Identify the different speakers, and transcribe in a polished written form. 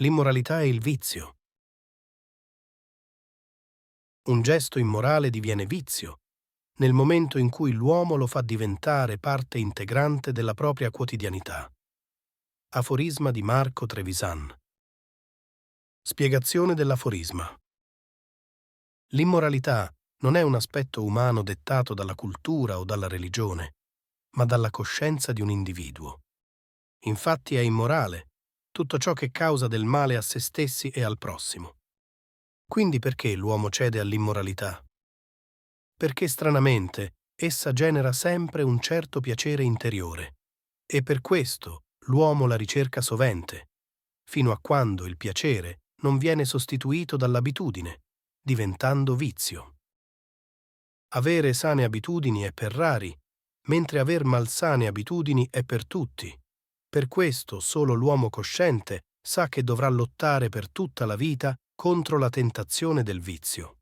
Speaker 1: L'immoralità è il vizio. Un gesto immorale diviene vizio nel momento in cui l'uomo lo fa diventare parte integrante della propria quotidianità. Aforisma di Marco Trevisan. Spiegazione dell'aforisma. L'immoralità non è un aspetto umano dettato dalla cultura o dalla religione, ma dalla coscienza di un individuo. Infatti è immorale tutto ciò che causa del male a se stessi e al prossimo. Quindi perché l'uomo cede all'immoralità? Perché stranamente essa genera sempre un certo piacere interiore, e per questo l'uomo la ricerca sovente, fino a quando il piacere non viene sostituito dall'abitudine, diventando vizio. Avere sane abitudini è per rari, mentre aver malsane abitudini è per tutti. Per questo solo l'uomo cosciente sa che dovrà lottare per tutta la vita contro la tentazione del vizio.